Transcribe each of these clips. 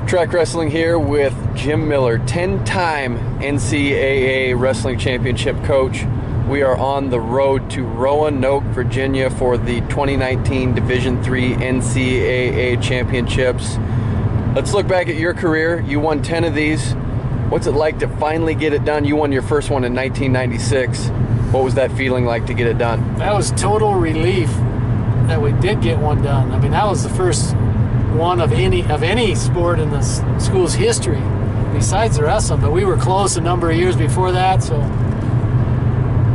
Track Wrestling here with Jim Miller, 10-time NCAA Wrestling Championship coach. We are on the road to Roanoke, Virginia for the 2019 Division III NCAA Championships. Let's look back at your career. You won 10 of these. What's it like to finally get it done? You won your first one in 1996. What was that feeling like to get it done? That was total relief that we did get one done. I mean, that was the first one of any sport in the school's history besides the wrestling, but we were close a number of years before that, so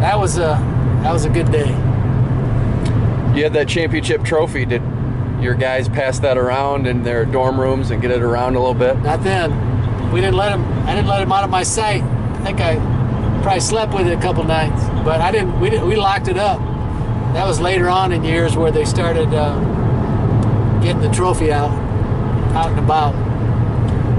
that was a good day. You had that championship trophy. Did your guys pass that around in their dorm rooms and get it around a little bit? Not then. I didn't let him out of my sight. I think I probably slept with it a couple nights, but we locked it up. That was later on in years where they started getting the trophy out and about.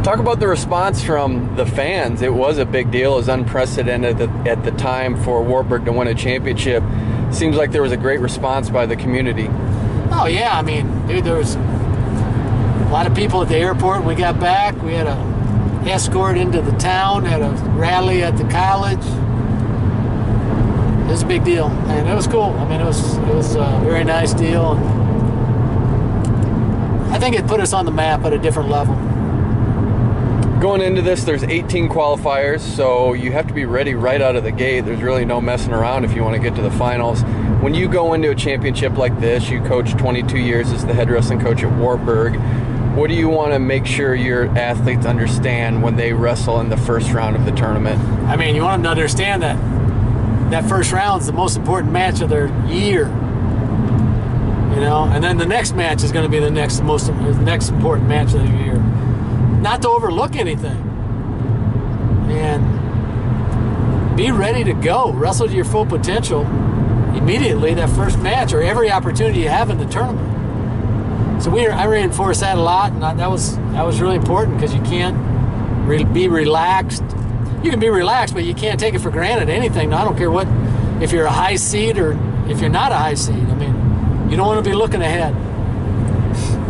Talk about the response from the fans. It was a big deal. It was unprecedented at the time for Wartburg to win a championship. Seems like there was a great response by the community. Oh yeah, I mean, dude, there was a lot of people at the airport when we got back. We had a escort into the town, had a rally at the college. It was a big deal, and it was cool. I mean, it was a very nice deal. I think it put us on the map at a different level. Going into this, there's 18 qualifiers, so you have to be ready right out of the gate. There's really no messing around if you want to get to the finals. When you go into a championship like this, you coach 22 years as the head wrestling coach at Wartburg. What do you want to make sure your athletes understand when they wrestle in the first round of the tournament? I mean, you want them to understand that first round is the most important match of their year. You know, and then the next match is going to be the next important match of the year. Not to overlook anything, and be ready to go. Wrestle to your full potential immediately that first match, or every opportunity you have in the tournament. So I reinforced that a lot, and that was really important, because you can't be relaxed. You can be relaxed, but you can't take it for granted. Anything. I don't care if you're a high seed or if you're not a high seed. I mean, you don't want to be looking ahead.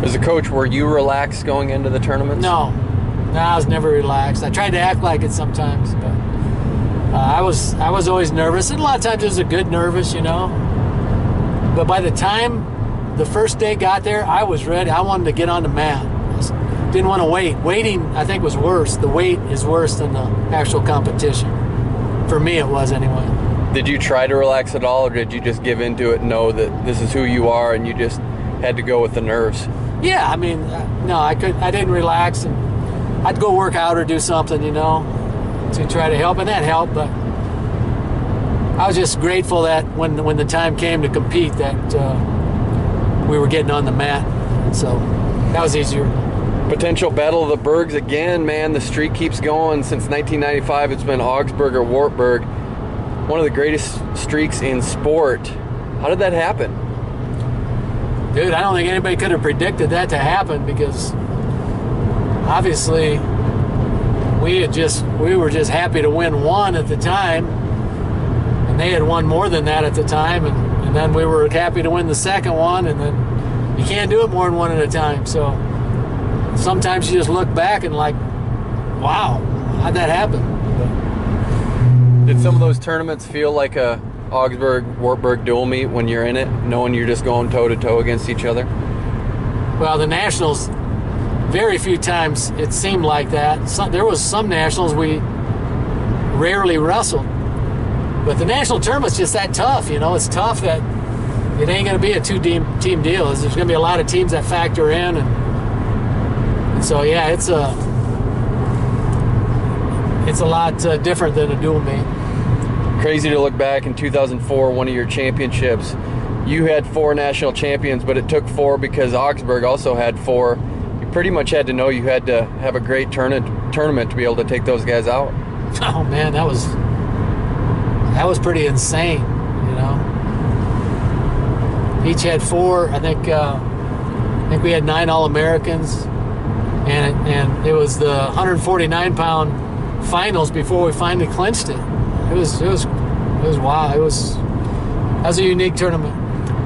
As a coach, were you relaxed going into the tournaments? No, I was never relaxed. I tried to act like it sometimes, but I was always nervous, and a lot of times it was a good nervous, you know. But by the time the first day got there, I was ready. I wanted to get on the mat. I didn't want to wait. Waiting, I think, was worse. The wait is worse than the actual competition. For me, it was anyway. Did you try to relax at all, or did you just give into it and know that this is who you are and you just had to go with the nerves? Yeah, I mean, no, I didn't relax, and I'd go work out or do something, you know, to try to help, and that helped. But I was just grateful that when the time came to compete, that we were getting on the mat, so that was easier. Potential battle of the Bergs again, man. The streak keeps going. Since 1995, it's been Augsburg or Wartburg. One of the greatest streaks in sport. How did that happen? Dude, I don't think anybody could have predicted that to happen, because obviously we were just happy to win one at the time, and they had won more than that at the time, and then we were happy to win the second one, and then you can't do it more than one at a time. So sometimes you just look back and like, wow, how'd that happen? Did some of those tournaments feel like a Augsburg-Wartburg dual meet when you're in it, knowing you're just going toe-to-toe against each other? Well, the Nationals, very few times it seemed like that. There was some Nationals we rarely wrestled. But the National Tournament's just that tough, you know. It's tough that it ain't going to be a two-team deal. There's going to be a lot of teams that factor in. And so, yeah, it's a lot different than a dual meet. Crazy to look back in 2004, one of your championships. You had 4 national champions, but it took 4 because Augsburg also had 4. You pretty much had to know you had to have a great tournament to be able to take those guys out. Oh man, that was pretty insane, you know. Each had 4. I think we had 9 All-Americans, and it was the 149-pound finals before we finally clinched it. It was wild. That was a unique tournament.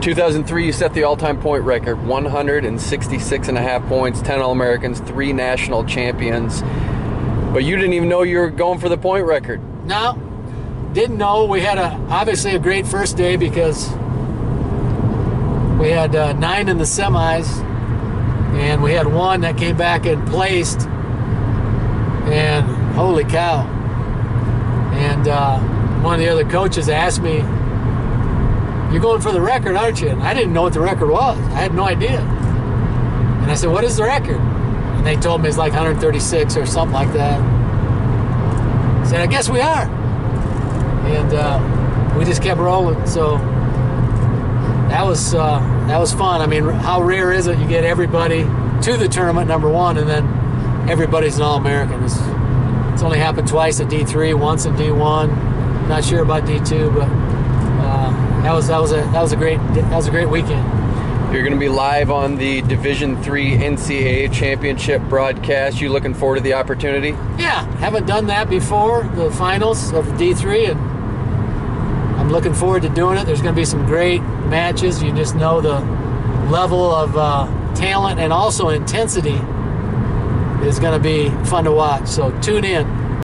2003, you set the all-time point record, 166.5 points, 10 All-Americans, 3 national champions. But you didn't even know you were going for the point record. No, didn't know. We had obviously a great first day because we had 9 in the semis, and we had 1 that came back and placed. And holy cow! And one of the other coaches asked me, "You're going for the record, aren't you?" And I didn't know what the record was. I had no idea. And I said, "What is the record?" And they told me it's like 136 or something like that. I said, "I guess we are." And we just kept rolling. So that was fun. I mean, how rare is it you get everybody to the tournament, number one, and then everybody's an All-American? It's only happened twice at D3, once in D1. Not sure about D2, but that was a great weekend. You're going to be live on the Division III NCAA Championship broadcast. You looking forward to the opportunity? Yeah, haven't done that before, the finals of D3, and I'm looking forward to doing it. There's going to be some great matches. You just know the level of talent and also intensity is going to be fun to watch. So tune in.